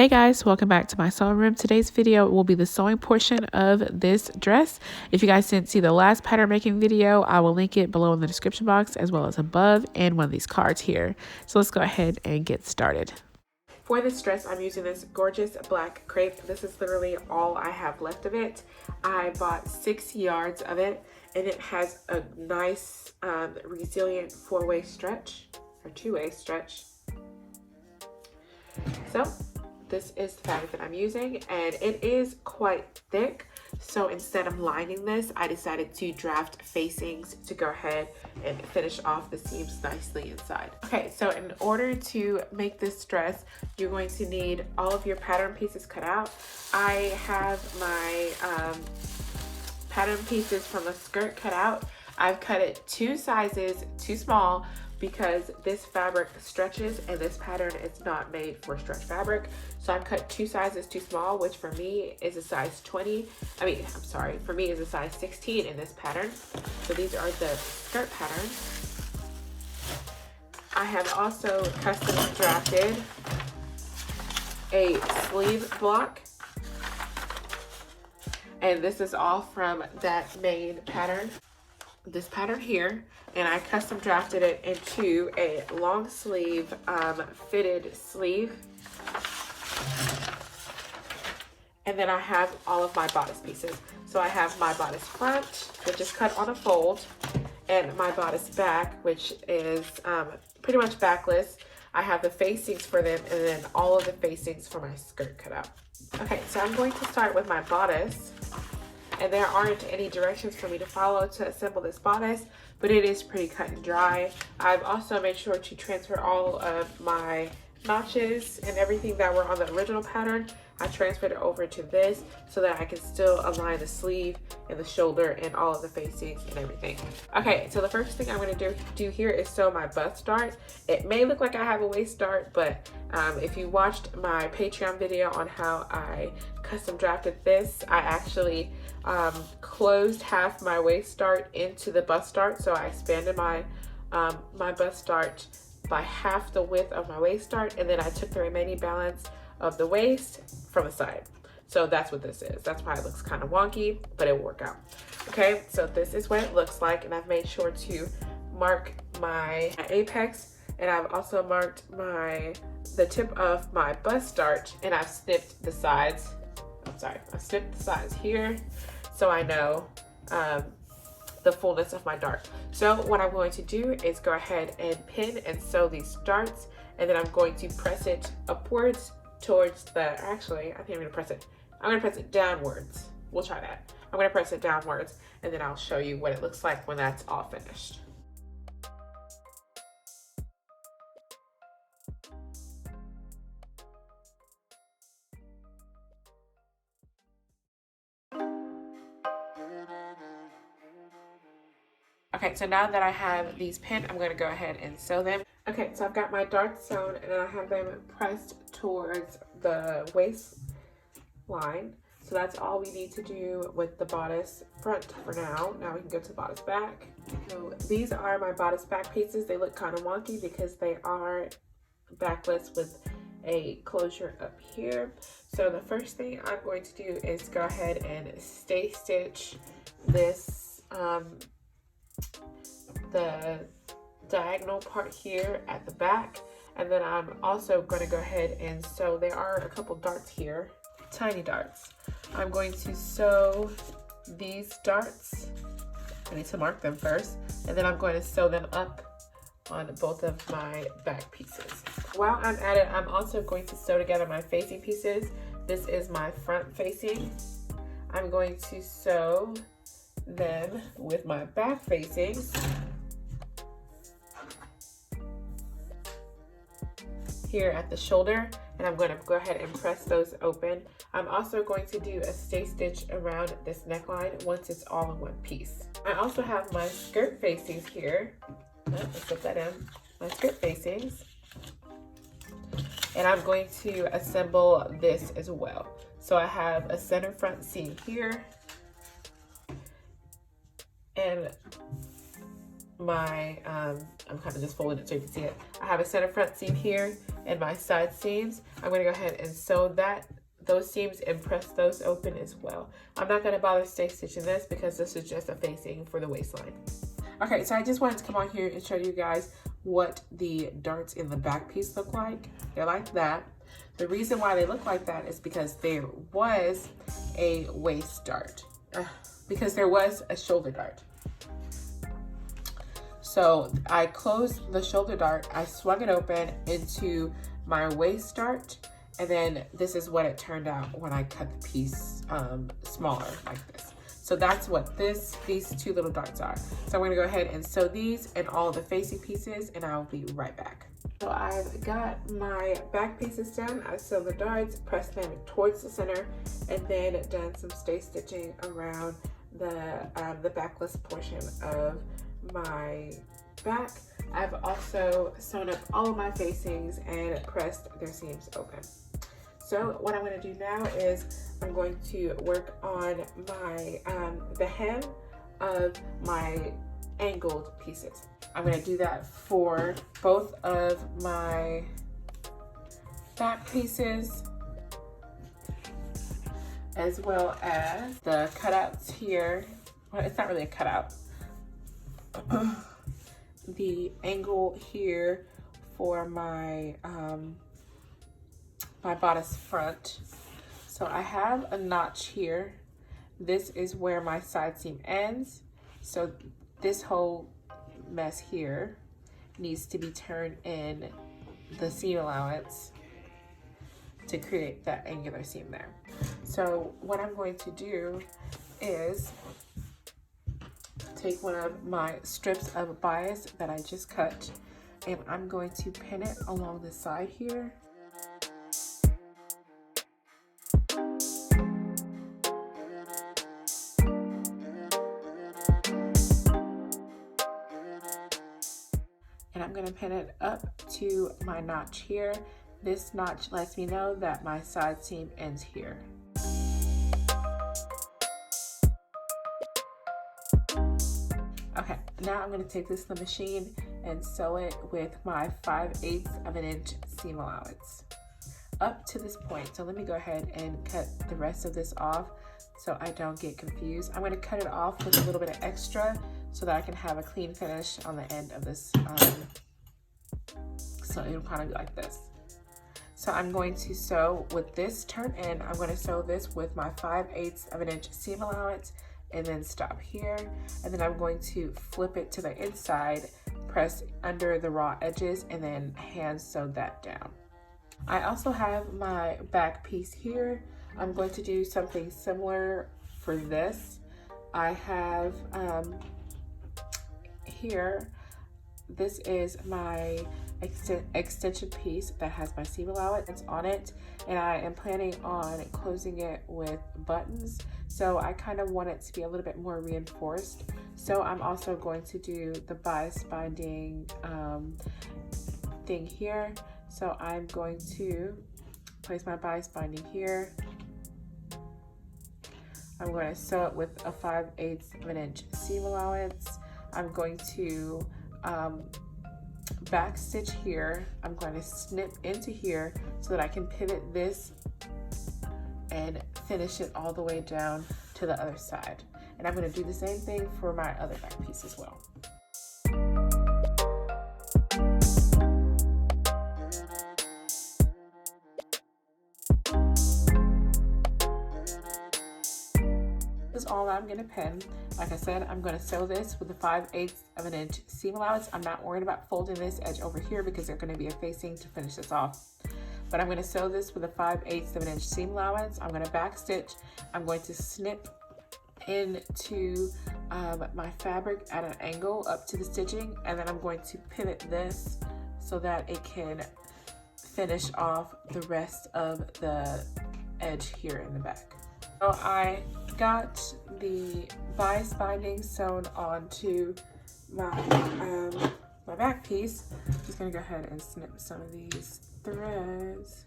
Hey guys, welcome back to my sewing room. Today's video will be the sewing portion of this dress. If you guys didn't see the last pattern making video, I will link it below in the description box as well as above and one of these cards here. So let's go ahead and get started. For this dress, I'm using this gorgeous black crepe. This is literally all I have left of it. I bought 6 yards of it and it has a nice resilient 4-way stretch or 2-way stretch. So this is the fabric that I'm using and it is quite thick. So instead of lining this, I decided to draft facings to go ahead and finish off the seams nicely inside. Okay, so in order to make this dress, you're going to need all of your pattern pieces cut out. I have my pattern pieces from the skirt cut out. I've cut it 2 sizes too small because this fabric stretches and this pattern is not made for stretch fabric. So I've cut 2 sizes too small, which for me is a size 20. For me is a size 16 in this pattern. So these are the skirt patterns. I have also custom drafted a sleeve block. And this is all from that main pattern. This pattern here, and I custom drafted it into a long sleeve fitted sleeve. And then I have all of my bodice pieces. So I have my bodice front, which is cut on a fold, and my bodice back, which is pretty much backless. I have the facings for them and then all of the facings for my skirt cut out. Okay, so I'm going to start with my bodice. And there aren't any directions for me to follow to assemble this bodice, but it is pretty cut and dry. I've also made sure to transfer all of my notches and everything that were on the original pattern. I transferred it over to this so that I can still align the sleeve and the shoulder and all of the facings and everything. Okay, so the first thing I'm going to do here is sew my bust dart. It may look like I have a waist dart, but if you watched my Patreon video on how I custom drafted this, I actually closed half my waist dart into the bust dart. So I expanded my my bust dart by half the width of my waist dart, and then I took the remaining balance of the waist from the side. So that's what this is. That's why it looks kind of wonky, but it will work out. Okay, so this is what it looks like, and I've made sure to mark my apex, and I've also marked the tip of my bust dart, and I've snipped the sides. I snipped the sides here so I know the fullness of my dart. So what I'm going to do is go ahead and pin and sew these darts, and then I'm going to press it upwards towards the, actually, I think I'm gonna press it downwards. We'll try that. I'm gonna press it downwards, and then I'll show you what it looks like when that's all finished. Okay, so now that I have these pinned, I'm going to go ahead and sew them. Okay, so I've got my darts sewn and I have them pressed towards the waistline. So that's all we need to do with the bodice front for now. Now we can go to the bodice back. So these are my bodice back pieces. They look kind of wonky because they are backless with a closure up here. So the first thing I'm going to do is go ahead and stay stitch this the diagonal part here at the back, and then I'm also going to go ahead and sew. There are a couple darts here, tiny darts. I'm going to sew these darts. I need to mark them first, and then I'm going to sew them up on both of my back pieces. While I'm at it, I'm also going to sew together my facing pieces. This is my front facing. I'm going to sew them with my back facings. Here at the shoulder, and I'm going to go ahead and press those open. I'm also going to do a stay stitch around this neckline once it's all in one piece. I also have my skirt facings here. Let's put that in. My skirt facings. And I'm going to assemble this as well. So I have a center front seam here, and my I'm kind of just folding it so you can see it. I have a center front seam here, and my side seams, I'm going to go ahead and sew those seams and press those open as well. I'm not going to bother stitching this because this is just a facing for the waistline. Okay, so I just wanted to come on here and show you guys what the darts in the back piece look like. They're like that. The reason why they look like that is because there was a waist dart, because there was a shoulder dart. So I closed the shoulder dart, I swung it open into my waist dart, and then this is what it turned out when I cut the piece smaller like this. So that's what these two little darts are. So I'm gonna go ahead and sew these and all the facing pieces, and I'll be right back. So I've got my back pieces done. I sewed the darts, pressed them towards the center, and then done some stay stitching around the backless portion of my back. I've also sewn up all of my facings and pressed their seams open. So what I'm going to do now is I'm going to work on my the hem of my angled pieces. I'm going to do that for both of my back pieces, as well as the cutouts here. Well, it's not really a cutout. The angle here for my my bodice front. So I have a notch here. This is where my side seam ends. So this whole mess here needs to be turned in the seam allowance to create that angular seam there. So what I'm going to do is take one of my strips of bias that I just cut, and I'm going to pin it along the side here. And I'm going to pin it up to my notch here. This notch lets me know that my side seam ends here. Okay, now I'm going to take this to the machine and sew it with my 5/8 of an inch seam allowance up to this point. So let me go ahead and cut the rest of this off so I don't get confused. I'm going to cut it off with a little bit of extra so that I can have a clean finish on the end of this. So it'll kind of be like this. So I'm going to sew with this turned in. I'm going to sew this with my 5/8 of an inch seam allowance, and then stop here, and then I'm going to flip it to the inside, press under the raw edges, and then hand sew that down. I also have my back piece here. I'm going to do something similar for this. I have here, this is my extension piece that has my seam allowance on it, and I am planning on closing it with buttons, so I kind of want it to be a little bit more reinforced. So I'm also going to do the bias binding thing here. So I'm going to place my bias binding here. I'm going to sew it with a 5/8 of an inch seam allowance. I'm going to back stitch here. I'm going to snip into here so that I can pivot this and finish it all the way down to the other side. And I'm going to do the same thing for my other back piece as well. This is all I'm going to pin. Like I said, I'm going to sew this with a 5/8 of an inch seam allowance. I'm not worried about folding this edge over here because they're going to be a facing to finish this off. But I'm going to sew this with a 5/8 of an inch seam allowance. I'm going to back stitch. I'm going to snip into my fabric at an angle up to the stitching, and then I'm going to pivot this so that it can finish off the rest of the edge here in the back. So I got the bias binding sewn onto my my back piece. I'm just gonna go ahead and snip some of these threads.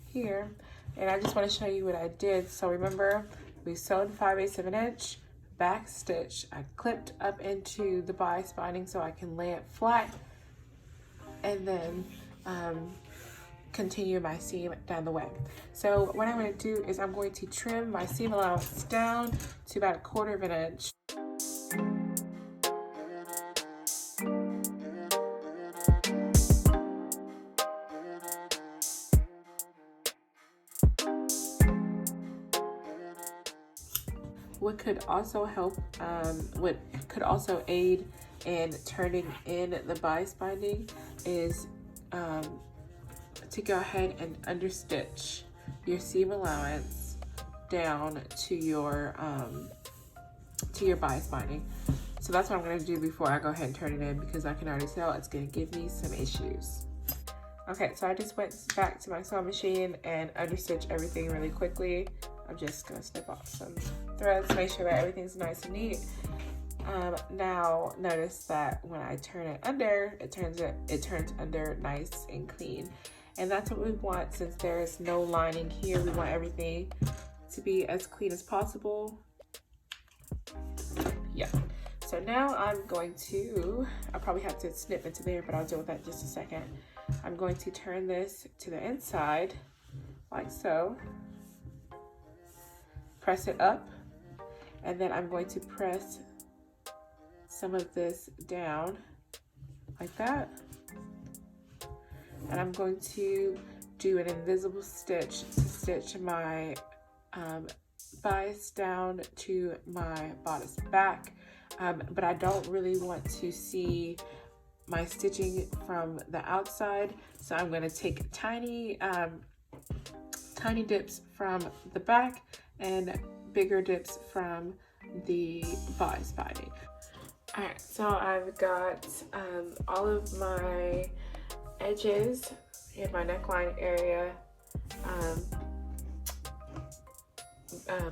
Here, and I just want to show you what I did. So remember, we sewed 5/8 of an inch, back stitch. I clipped up into the bias binding so I can lay it flat, and then continue my seam down the way. So what I'm going to do is I'm going to trim my seam allowance down to about 1/4 of an inch. What could also help, what could also aid in turning in the bias binding is to go ahead and understitch your seam allowance down to your bias binding. So that's what I'm going to do before I go ahead and turn it in, because I can already tell it's going to give me some issues. Okay, so I just went back to my sewing machine and understitched everything really quickly. I'm just going to snip off some threads, make sure that everything's nice and neat. Now notice that when I turn it under, it turns under nice and clean. And that's what we want, since there is no lining here. We want everything to be as clean as possible. Yeah. So now I'm going to, I'll probably have to snip into there, but I'll deal with that in just a second. I'm going to turn this to the inside, like so. Press it up, and then I'm going to press some of this down, like that. And I'm going to do an invisible stitch to stitch my bias down to my bodice back, but I don't really want to see my stitching from the outside, so I'm going to take tiny dips from the back and bigger dips from the bias binding. All right, so I've got all of my edges in my neckline area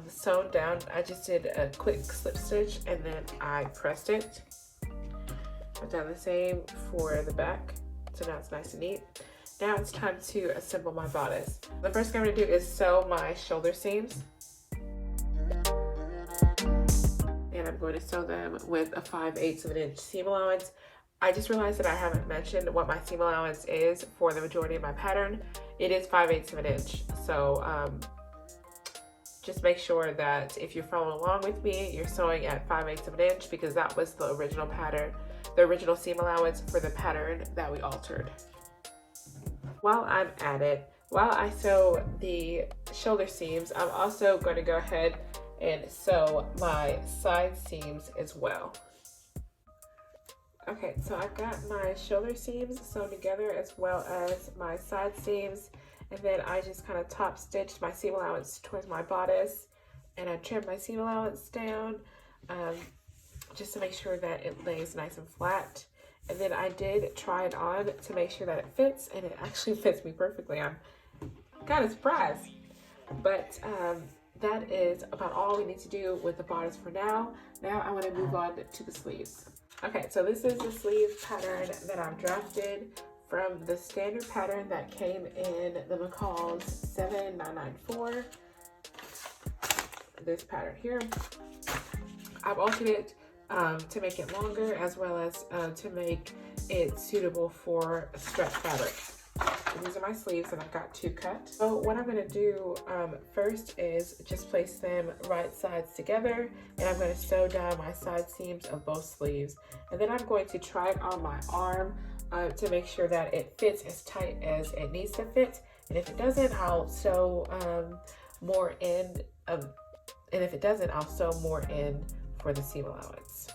sewn down. I just did a quick slip stitch and then I pressed it. I've done the same for the back, so now it's nice and neat. Now it's time to assemble my bodice. The first thing I'm gonna do is sew my shoulder seams. And I'm going to sew them with a 5/8 of an inch seam allowance. I just realized that I haven't mentioned what my seam allowance is for the majority of my pattern. It is 5/8 of an inch. So just make sure that if you're following along with me, you're sewing at 5/8 of an inch, because that was the original pattern, the original seam allowance for the pattern that we altered. While I'm at it, while I sew the shoulder seams, I'm also going to go ahead and sew my side seams as well. Okay, so I've got my shoulder seams sewn together as well as my side seams, and then I just kind of top stitched my seam allowance towards my bodice, and I trimmed my seam allowance down just to make sure that it lays nice and flat. And then I did try it on to make sure that it fits, and it actually fits me perfectly. I'm kind of surprised, but that is about all we need to do with the bodice for now. Now I want to move on to the sleeves. Okay, so this is the sleeve pattern that I've drafted from the standard pattern that came in the Mccall's 7994. This pattern here. I've altered it to make it longer, as well as to make it suitable for stretch fabric. So these are my sleeves, and I've got 2 cut. So what I'm going to do first is just place them right sides together, and I'm going to sew down my side seams of both sleeves. And then I'm going to try it on my arm to make sure that it fits as tight as it needs to fit. And if it doesn't, I'll sew more in, and if it doesn't, I'll sew more in for the seam allowance.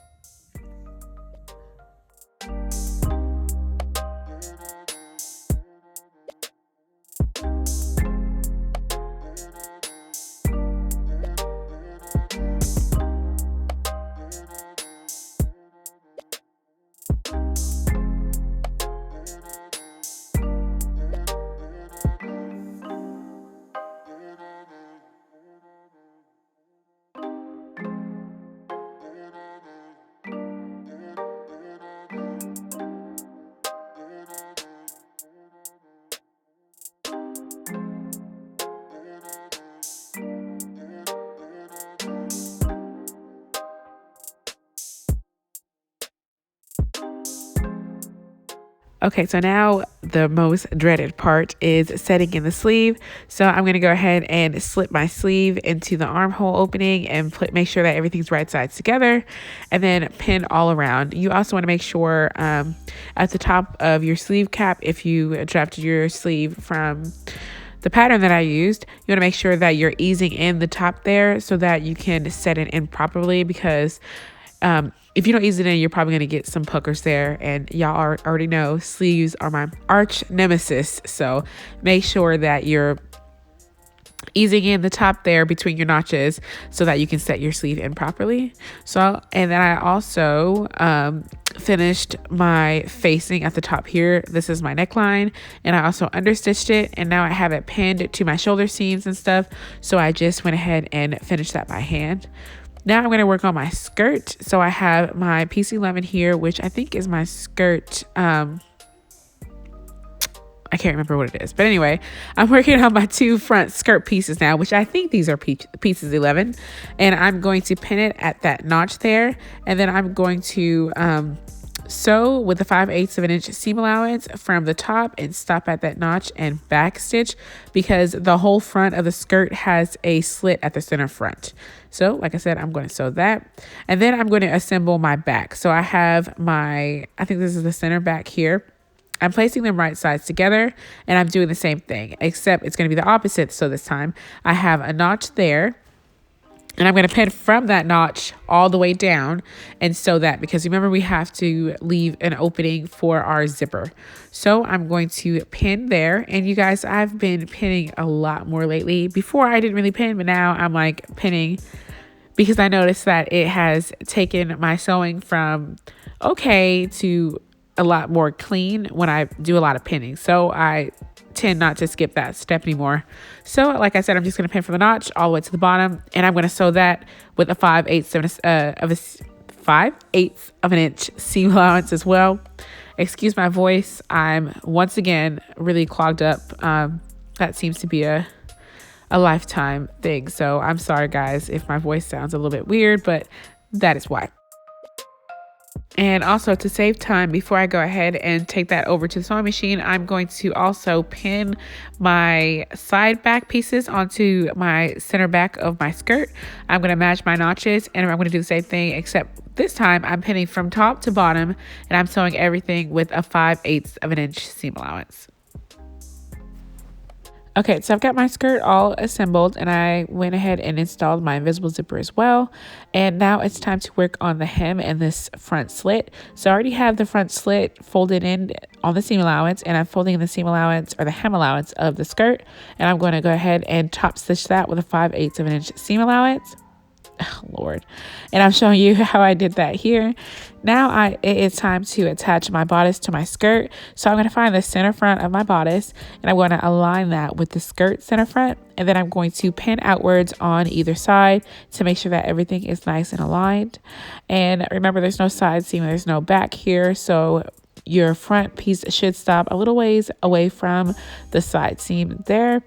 Okay, so now the most dreaded part is setting in the sleeve. So I'm going to go ahead and slip my sleeve into the armhole opening and make sure that everything's right sides together, and then pin all around. You also want to make sure at the top of your sleeve cap, if you drafted your sleeve from the pattern that I used, you want to make sure that you're easing in the top there so that you can set it in properly, because if you don't ease it in, you're probably going to get some puckers there. And y'all already know sleeves are my arch nemesis. So make sure that you're easing in the top there between your notches so that you can set your sleeve in properly. So, and then I also finished my facing at the top here. This is my neckline, and I also understitched it, and now I have it pinned to my shoulder seams and stuff. So I just went ahead and finished that by hand. Now I'm going to work on my skirt. So I have my piece 11 here, which I think is my skirt. I can't remember what it is. But anyway, I'm working on my 2 front skirt pieces now, which I think these are pieces 11. And I'm going to pin it at that notch there. And then I'm going to sew with the 5/8 of an inch seam allowance from the top and stop at that notch and back stitch, because the whole front of the skirt has a slit at the center front. So like I said, I'm going to sew that, and then I'm going to assemble my back. So I have I think this is the center back here. I'm placing them right sides together, and I'm doing the same thing, except it's going to be the opposite. So this time I have a notch there, and I'm going to pin from that notch all the way down and sew that, because remember, we have to leave an opening for our zipper. So I'm going to pin there. And you guys, I've been pinning a lot more lately. Before I didn't really pin, but now I'm like pinning, because I noticed that it has taken my sewing from okay to a lot more clean when I do a lot of pinning. So I tend not to skip that step anymore. So like I said, I'm just going to pin from the notch all the way to the bottom, and I'm going to sew that with a 5/8 of an inch seam allowance as well. Excuse my voice, I'm once again really clogged up. That seems to be a lifetime thing, so I'm sorry guys if my voice sounds a little bit weird, but that is why. And also, to save time, before I go ahead and take that over to the sewing machine, I'm going to also pin my side back pieces onto my center back of my skirt. I'm going to match my notches, and I'm going to do the same thing, except this time I'm pinning from top to bottom, and I'm sewing everything with a 5/8 of an inch seam allowance. Okay, so I've got my skirt all assembled, and I went ahead and installed my invisible zipper as well. And now it's time to work on the hem and this front slit. So I already have the front slit folded in on the seam allowance, and I'm folding in the seam allowance or the hem allowance of the skirt. And I'm going to go ahead and top stitch that with a 5/8 of an inch seam allowance. Oh, Lord. And I'm showing you how I did that here. Now it is time to attach my bodice to my skirt. So I'm going to find the center front of my bodice, and I'm going to align that with the skirt center front. And then I'm going to pin outwards on either side to make sure that everything is nice and aligned. And remember, there's no side seam, there's no back here. So your front piece should stop a little ways away from the side seam there.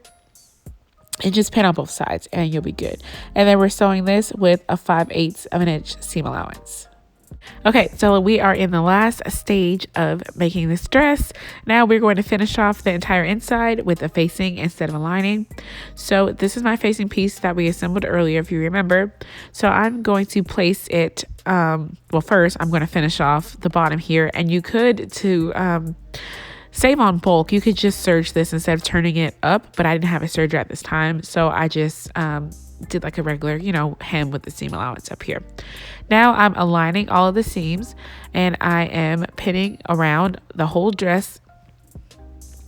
And just pin on both sides and you'll be good. And then we're sewing this with a 5/8 of an inch seam allowance. Okay, so we are in the last stage of making this dress. Now we're going to finish off the entire inside with a facing instead of a lining. So this is my facing piece that we assembled earlier, if you remember. So I'm going to place it, well, first I'm going to finish off the bottom here, and you could, save on bulk, you could just serge this instead of turning it up, but I didn't have a serger at this time, so I just did like a regular, hem with the seam allowance up here. Now I'm aligning all of the seams, and I am pinning around the whole dress,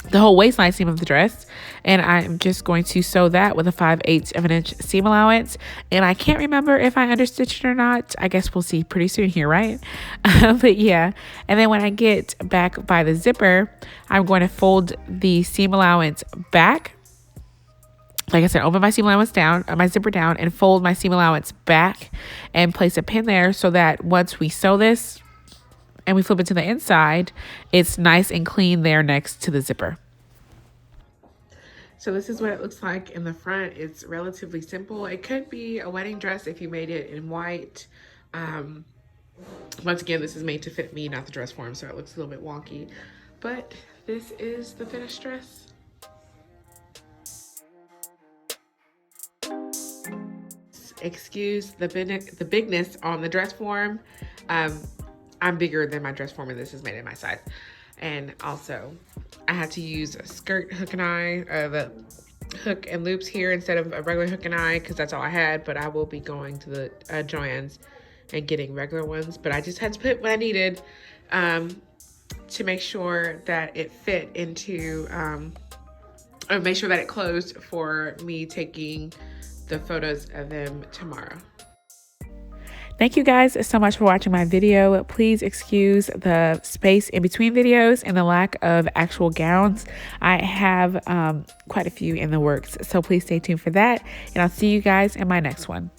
the whole waistline seam of the dress, and I'm just going to sew that with a 5/8 of an inch seam allowance. And I can't remember if I understitched it or not. I guess we'll see pretty soon here, right? But yeah, and then when I get back by the zipper, I'm going to fold the seam allowance back. Like I said, open my seam allowance down, my zipper down, and fold my seam allowance back and place a pin there so that once we sew this and we flip it to the inside, it's nice and clean there next to the zipper. So this is what it looks like in the front. It's relatively simple. It could be a wedding dress if you made it in white. Once again, this is made to fit me, not the dress form, so it looks a little bit wonky. But this is the finished dress. Excuse the bigness on the dress form. I'm bigger than my dress form, and this is made in my size. And also, I had to use a skirt hook and eye, the hook and loops here instead of a regular hook and eye, because that's all I had. But I will be going to the Joann's and getting regular ones. But I just had to put what I needed to make sure that it fit into, or make sure that it closed for me taking the photos of them tomorrow. Thank you guys so much for watching my video. Please excuse the space in between videos and the lack of actual gowns. I have quite a few in the works, so please stay tuned for that, and I'll see you guys in my next one.